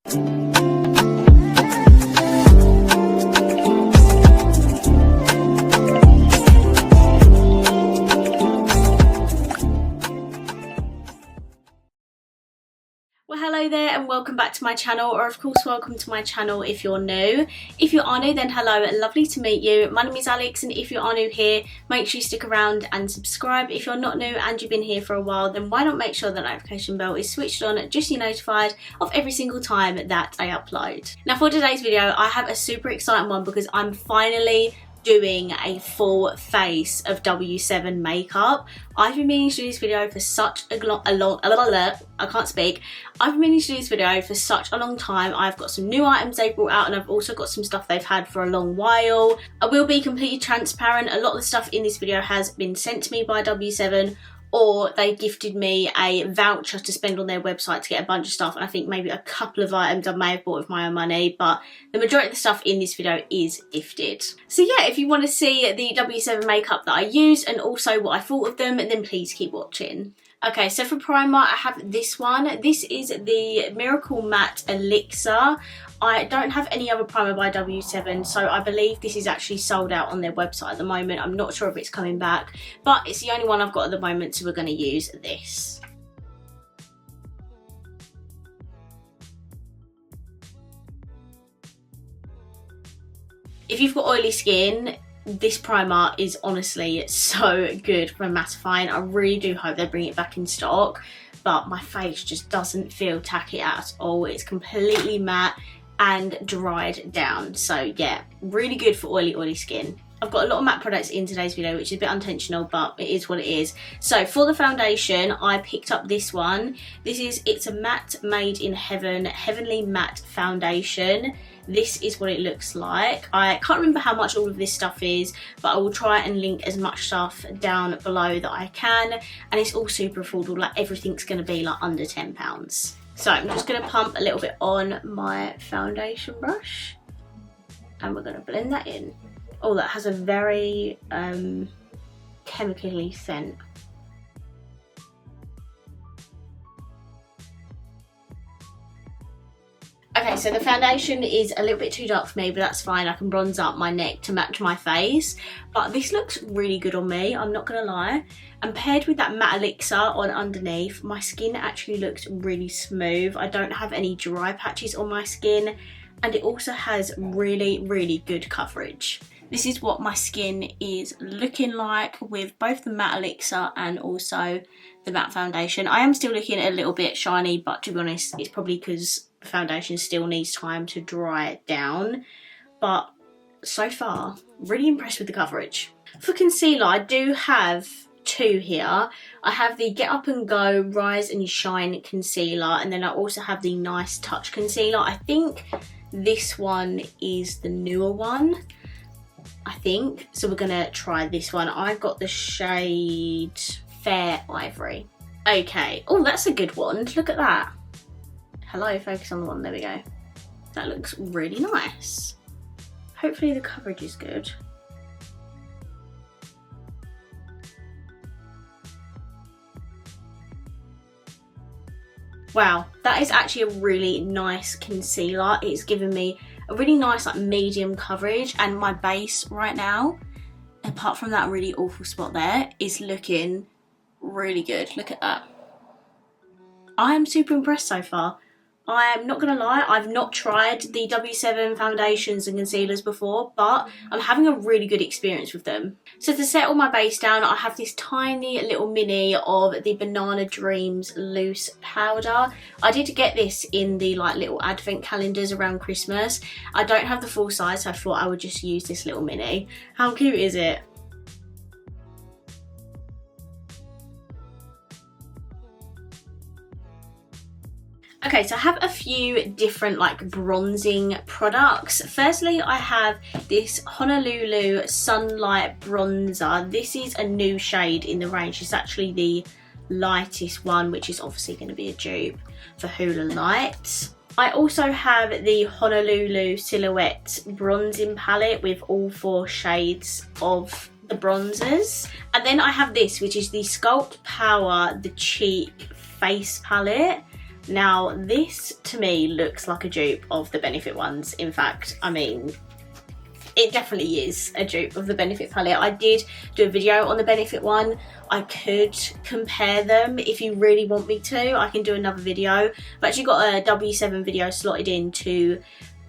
Well, hello there and welcome back to my channel, or of course welcome to my channel if you're new. If you are new, then hello and lovely to meet you. My name is Alex, and if you are new here, make sure you stick around and subscribe. If you're not new and you've been here for a while, then why not make sure the notification bell is switched on just so you're notified of every single time that I upload. Now for today's video, I have a super exciting one because I'm finally doing a full face of W7 makeup. I've been meaning to do this video for such a long I've been meaning to do this video for such a long time. I've got some new items they brought out, and I've also got some stuff they've had for a long while. I will be completely transparent. A lot of the stuff in this video has been sent to me by W7, or they gifted me a voucher to spend on their website to get a bunch of stuff, and I think maybe a couple of items I may have bought with my own money, but the majority of the stuff in this video is gifted. So yeah, if you want to see the W7 makeup that I used and also what I thought of them, then please keep watching. Okay, so for primer, I have this one. This is the Miracle Matte Elixir. I don't have any other primer by W7, so I believe this is actually sold out on their website at the moment. I'm not sure if it's coming back, but it's the only one I've got at the moment, so we're going to use this. If you've got oily skin, this primer is honestly so good for mattifying. I really do hope they bring it back in stock, but my face just doesn't feel tacky at all. It's completely matte and dried down, so yeah, really good for oily skin. I've got a lot of matte products in today's video, which is a bit unintentional, but it is what it is. So for the foundation, I picked up this one. It's a Matte Made in Heaven Heavenly Matte Foundation. This is what it looks like. I can't remember how much all of this stuff is, but I will try and link as much stuff down below that I can. And it's all super affordable, like everything's gonna be like under £10. So I'm just gonna pump a little bit on my foundation brush, and we're gonna blend that in. Oh, that has a very chemically scent. Okay, so the foundation is a little bit too dark for me, but that's fine. I can bronze up my neck to match my face. But this looks really good on me, I'm not gonna lie. And paired with that matte elixir on underneath, my skin actually looks really smooth. I don't have any dry patches on my skin, and it also has really good coverage. This is what my skin is looking like with both the matte elixir and also the matte foundation. I am still looking a little bit shiny, but to be honest, it's probably because the foundation still needs time to dry down. But so far, really impressed with the coverage. For concealer, I do have two here. I have the Get Up and Go Rise and Shine Concealer, and then I also have the Nice Touch Concealer. I think this one is the newer one, I think. So we're gonna try this one. I've got the shade Fair Ivory. Okay, oh, that's a good one. Look at that. Hello, focus on the one, there we go. That looks really nice. Hopefully the coverage is good. Wow, that is actually a really nice concealer. It's given me a really nice like medium coverage, and my base right now, apart from that really awful spot there, is looking really good. Look at that. I am super impressed so far. I'm not gonna lie, I've not tried the W7 foundations and concealers before, but I'm having a really good experience with them. So to set all my base down, I have this tiny little mini of the Banana Dreams loose powder. I did get this in the like little advent calendars around Christmas. I don't have the full size, so I thought I would just use this little mini. How cute is it? Okay, so I have a few different like bronzing products. Firstly, I have this Honolulu Sunlight Bronzer. This is a new shade in the range. It's actually the lightest one, which is obviously going to be a dupe for Hula Light. I also have the Honolulu Silhouette Bronzing Palette with all 4 shades of the bronzers. And then I have this, which is the Sculpt Power The Cheek Face Palette. Now this to me looks like a dupe of the Benefit ones. In fact, I mean, it definitely is a dupe of the Benefit palette. I did do a video on the Benefit one. I could compare them if you really want me to. I can do another video. I've actually got a W7 video slotted in to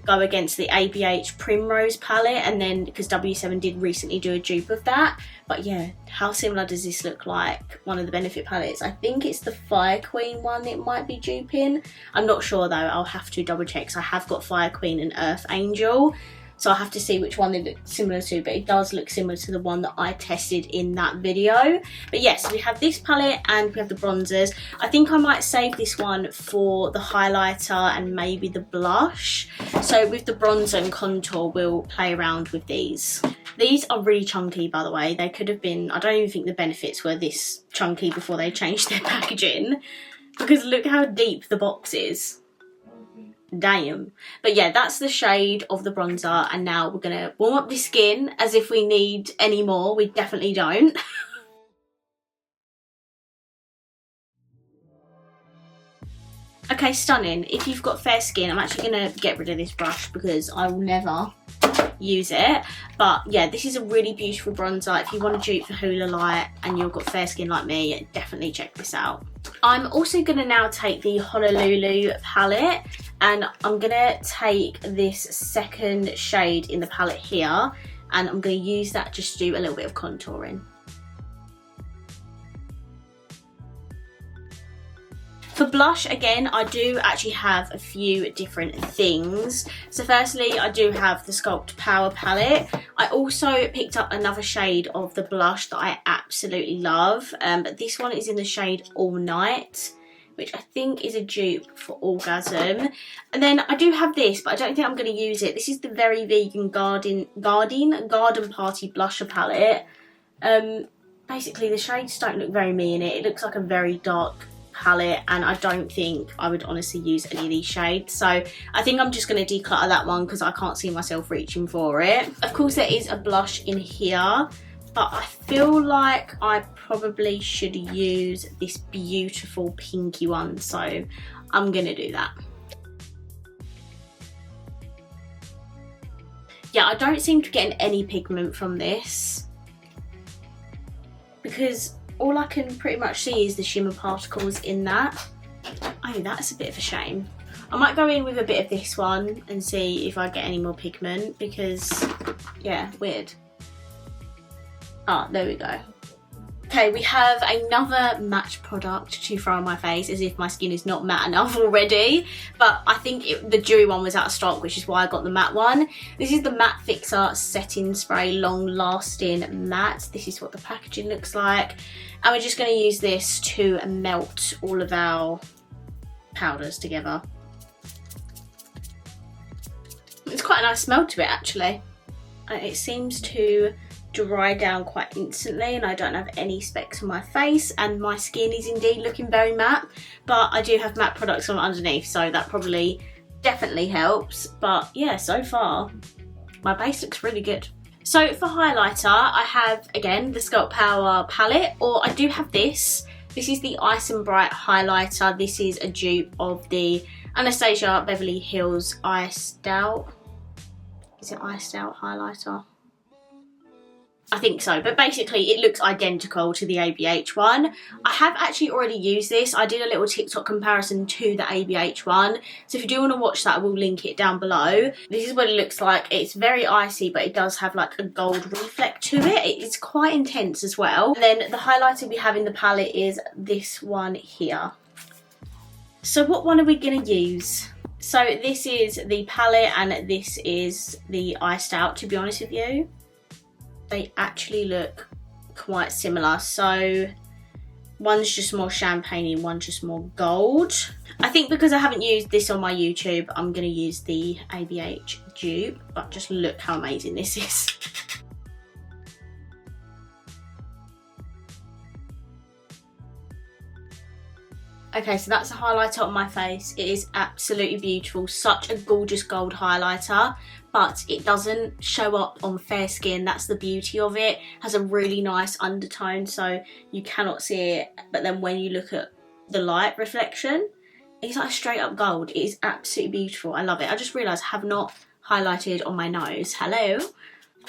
go against the ABH Primrose palette, and then because W7 did recently do a dupe of that. But yeah, how similar does this look like one of the Benefit palettes? I think it's the Fire Queen one it might be duping. I'm not sure though, I'll have to double check, because I have got Fire Queen and Earth Angel. So I have to see which one they look similar to, but it does look similar to the one that I tested in that video. But yes, we have this palette and we have the bronzers. I think I might save this one for the highlighter and maybe the blush. So with the bronzer and contour, we'll play around with these. These are really chunky, by the way. They could have been, I don't even think the Benefits were this chunky before they changed their packaging, because look how deep the box is. Damn. But yeah, that's the shade of the bronzer, and now we're gonna warm up the skin as if we need any more. We definitely don't. Okay, stunning. If you've got fair skin, I'm actually gonna get rid of this brush because I will never use it. But yeah, this is a really beautiful bronzer. If you want to dupe for Hoola Light and you've got fair skin like me, definitely check this out. I'm also gonna now take the Honolulu palette, and I'm gonna take this second shade in the palette here, and I'm gonna use that just to do a little bit of contouring. For blush, again, I do actually have a few different things. So firstly, I do have the Sculpt Power palette. I also picked up another shade of the blush that I absolutely love. But this one is in the shade All Night, which I think is a dupe for Orgasm. And then I do have this, but I don't think I'm going to use it. This is the Very Vegan Garden Party Blusher palette. Basically, the shades don't look very me in it. It looks like a very dark palette, and I don't think I would honestly use any of these shades, so I think I'm just going to declutter that one because I can't see myself reaching for it. Of course there is a blush in here, but I feel like I probably should use this beautiful pinky one, so I'm going to do that. Yeah, I don't seem to be getting any pigment from this because all I can pretty much see is the shimmer particles in that. Oh, that's a bit of a shame. I might go in with a bit of this one and see if I get any more pigment because, yeah, weird. Ah, there we go. Okay, we have another matte product to throw on my face, as if my skin is not matte enough already. But I think the dewy one was out of stock, which is why I got the matte one. This is the Matte Fixer Setting Spray Long Lasting Matte. This is what the packaging looks like. And we're just going to use this to melt all of our powders together. It's quite a nice smell to it, actually. It seems to dry down quite instantly, and I don't have any specks on my face, and my skin is indeed looking very matte, but I do have matte products on underneath, so that probably definitely helps. But yeah, so far my base looks really good. So for highlighter, I have again the Sculpt Power palette, or I do have this. This is the Ice and Bright highlighter. This is a dupe of the Anastasia Beverly Hills Iced Out. Is it Iced Out highlighter? I think so, but basically it looks identical to the ABH one. I have actually already used this. I did a little TikTok comparison to the ABH one, so if you do want to watch that, I will link it down below. This is what it looks like. It's very icy, but it does have like a gold reflect to it. It's quite intense as well. And then the highlighter we have in the palette is this one here. So what one are we going to use? So this is the palette and this is the Iced Out, to be honest with you. They actually look quite similar. So one's just more champagne and one's just more gold. I think because I haven't used this on my YouTube, I'm going to use the ABH dupe. But just look how amazing this is. Okay, so that's a highlighter on my face. It is absolutely beautiful. Such a gorgeous gold highlighter, but it doesn't show up on fair skin. That's the beauty of it. It has a really nice undertone, so you cannot see it. But then when you look at the light reflection, It's like a straight up gold. It is absolutely beautiful. I love it. I just realised I have not highlighted on my nose. Hello.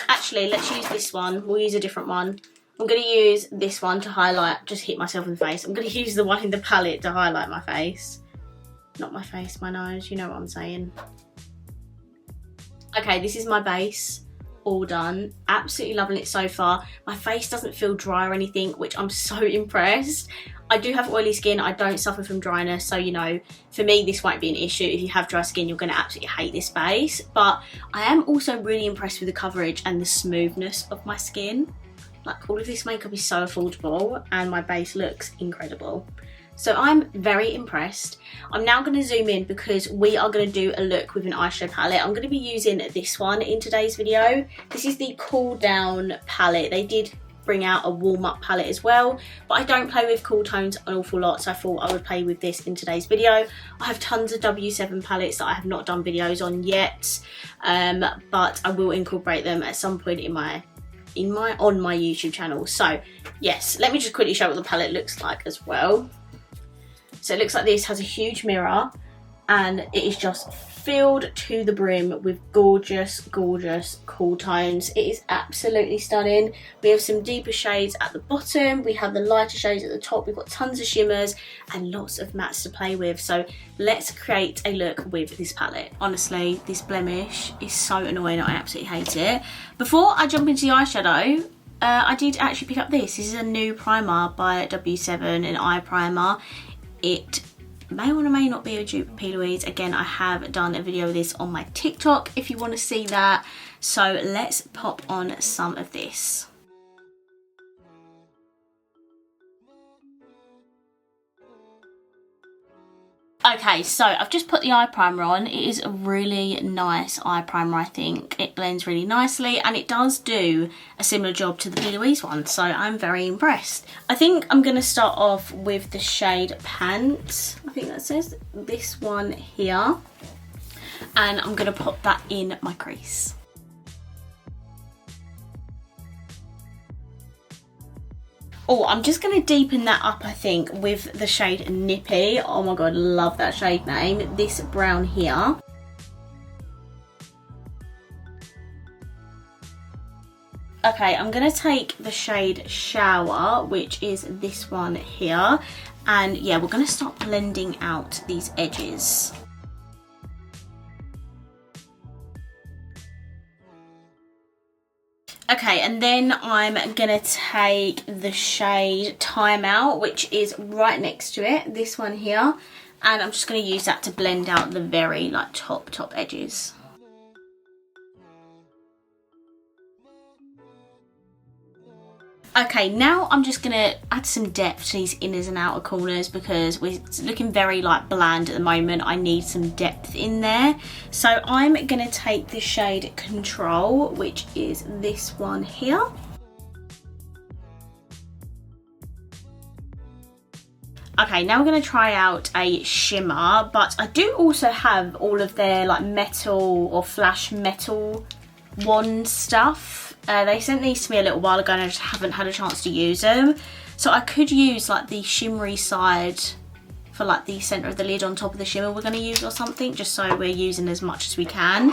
Actually, let's use this one. We'll use a different one. I'm going to use this one to highlight, just hit myself in the face. I'm going to use the one in the palette to highlight my face. Not my face, my nose. You know what I'm saying. Okay, this is my base. All done. Absolutely loving it so far. My face doesn't feel dry or anything, which I'm so impressed. I do have oily skin. I don't suffer from dryness, so you know, for me this won't be an issue. If you have dry skin, you're going to absolutely hate this base. But I am also really impressed with the coverage and the smoothness of my skin. Like, all of this makeup is so affordable and my base looks incredible. So I'm very impressed. I'm now going to zoom in because we are going to do a look with an eyeshadow palette. I'm going to be using this one in today's video. This is the Cool Down palette. They did bring out a warm up palette as well, but I don't play with cool tones an awful lot, so I thought I would play with this in today's video. I have tons of W7 palettes that I have not done videos on yet, but I will incorporate them at some point on my YouTube channel. So yes, let me just quickly show what the palette looks like as well. So it looks like this, has a huge mirror, and it is just filled to the brim with gorgeous, gorgeous cool tones. It is absolutely stunning. We have some deeper shades at the bottom, we have the lighter shades at the top, we've got tons of shimmers and lots of mattes to play with. So let's create a look with this palette. Honestly, this blemish is so annoying, I absolutely hate it. Before I jump into the eyeshadow, I did actually pick up this. This is a new primer by W7, an eye primer. It may or may not be a dupe of P. Louise. Again, I have done a video of this on my TikTok if you want to see that. So let's pop on some of this. Okay, so I've just put the eye primer on. It is a really nice eye primer, I think. It blends really nicely and it does do a similar job to the P. Louise one, so I'm very impressed. I think I'm going to start off with the shade Pants. I think that says this one here. And I'm going to pop that in my crease. Oh, I'm just going to deepen that up, I think, with the shade Nippy. Oh my god, love that shade name. This brown here. Okay, I'm going to take the shade Shower, which is this one here. And yeah, we're going to start blending out these edges. Okay, and then I'm gonna take the shade Time Out, which is right next to it, this one here, and I'm just gonna use that to blend out the very like top edges. Okay, now I'm just gonna add some depth to these inners and outer corners because we're looking very like bland at the moment. I need some depth in there. So I'm gonna take the shade Control, which is this one here. Okay, now we're gonna try out a shimmer, but I do also have all of their like metal or flash metal wand stuff. They sent these to me a little while ago and I just haven't had a chance to use them. So I could use like the shimmery side for like the centre of the lid on top of the shimmer we're going to use or something, just so we're using as much as we can.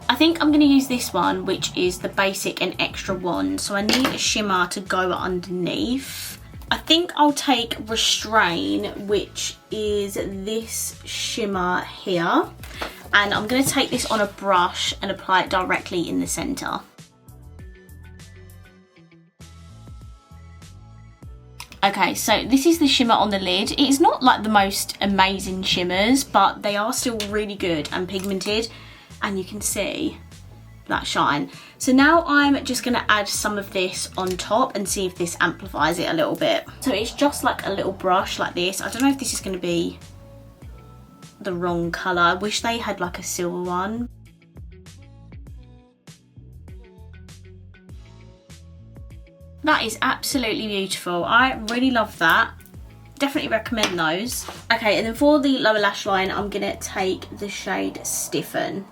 I think I'm going to use this one, which is the basic and extra wand. So I need a shimmer to go underneath. I think I'll take Restrain, which is this shimmer here. And I'm going to take this on a brush and apply it directly in the centre. Okay, so this is the shimmer on the lid. It's not like the most amazing shimmers, but they are still really good and pigmented, and you can see that shine. So now I'm just gonna add some of this on top and see if this amplifies it a little bit. So it's just like a little brush like this. I don't know if this is gonna be the wrong colour. I wish they had like a silver one. That is absolutely beautiful. I really love that. Definitely recommend those. Okay, and then for the lower lash line, I'm gonna take the shade Stiffen.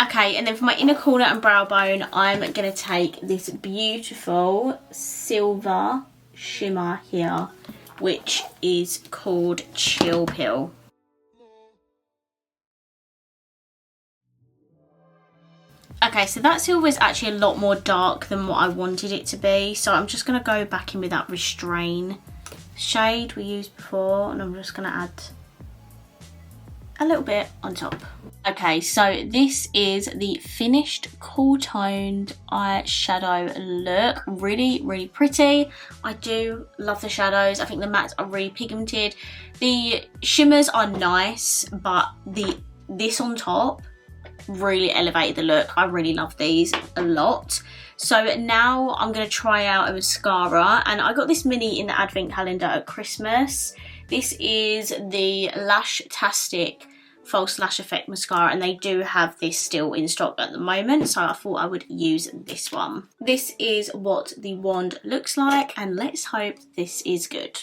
Okay, and then for my inner corner and brow bone, I'm gonna take this beautiful silver shimmer here, which is called Chill Pill. Okay, so that silver is actually a lot more dark than what I wanted it to be. So I'm just going to go back in with that Restrain shade we used before. And I'm just going to add a little bit on top. Okay, so this is the finished cool toned eyeshadow look. Really, really pretty. I do love the shadows. I think the mattes are really pigmented. The shimmers are nice, but this on top really elevated the look. I really love these a lot. So now I'm going to try out a mascara, and I got this mini in the advent calendar at Christmas. This is the Lash-tastic False Lash Effect mascara, and they do have this still in stock at the moment, so I thought I would use this one. This is what the wand looks like, and let's hope this is good.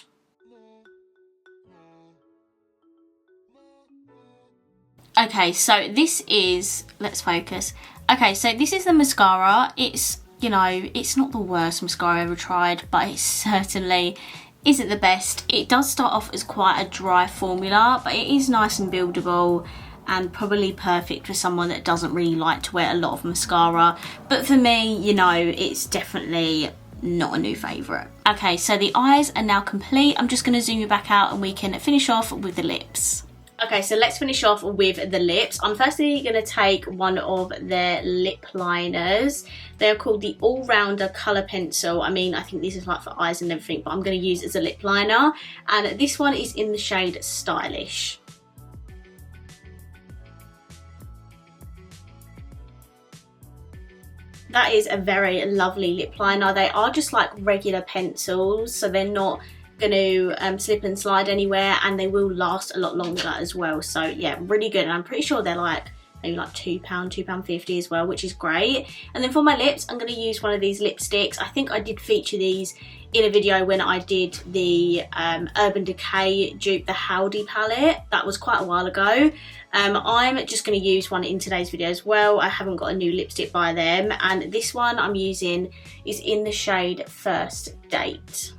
Okay, so this is, let's focus. Okay, so this is the mascara. It's, you know, it's not the worst mascara I ever tried, but it certainly isn't the best. It does start off as quite a dry formula, but it is nice and buildable and probably perfect for someone that doesn't really like to wear a lot of mascara. But for me, you know, it's definitely not a new favourite. Okay, so the eyes are now complete. I'm just going to zoom you back out and we can finish off with the lips. Okay, so let's finish off with the lips. I'm firstly going to take one of their lip liners. They're called the All Rounder Colour Pencil. I mean, I think this is like for eyes and everything, but I'm going to use it as a lip liner. And this one is in the shade Stylish. That is a very lovely lip liner. They are just like regular pencils, so they're not going to slip and slide anywhere, and they will last a lot longer as well. So yeah, really good. And I'm pretty sure they're like maybe like £2.50 as well, which is great. And then for my lips, I'm going to use one of these lipsticks. I think I did feature these in a video when I did the Urban Decay dupe, the Howdy palette. That was quite a while ago. I'm just going to use one in today's video as well. I haven't got a new lipstick by them, and this one I'm using is in the shade First Date.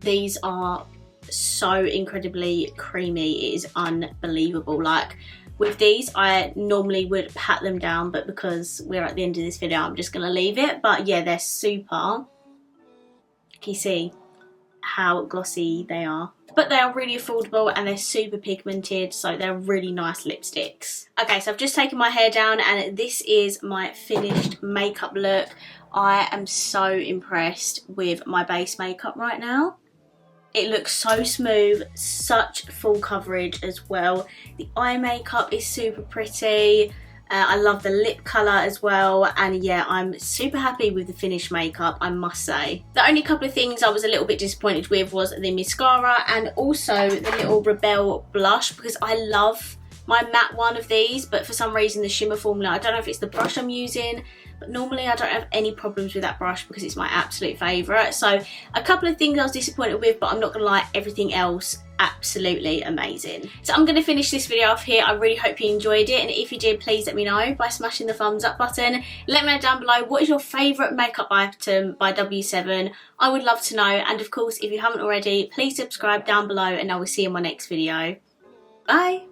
These are so incredibly creamy, it is unbelievable. Like with these, I normally would pat them down, but because we're at the end of this video, I'm just gonna leave it. But yeah, they're super. Can you see how glossy they are? But they are really affordable and they're super pigmented, so they're really nice lipsticks. Okay, so I've just taken my hair down and this is my finished makeup look. I am so impressed with my base makeup right now. It looks so smooth, such full coverage as well. The eye makeup is super pretty. I love the lip colour as well, and yeah, I'm super happy with the finished makeup, I must say. The only couple of things I was a little bit disappointed with was the mascara and also the little Rebelle blush, because I love my matte one of these, but for some reason the shimmer formula, I don't know if it's the brush I'm using, but normally I don't have any problems with that brush because it's my absolute favourite. So a couple of things I was disappointed with, but I'm not going to lie, everything else absolutely amazing. So I'm going to finish this video off here. I really hope you enjoyed it, and if you did, please let me know by smashing the thumbs up button. Let me know down below what is your favourite makeup item by W7. I would love to know, and of course if you haven't already, please subscribe down below, and I will see you in my next video. Bye!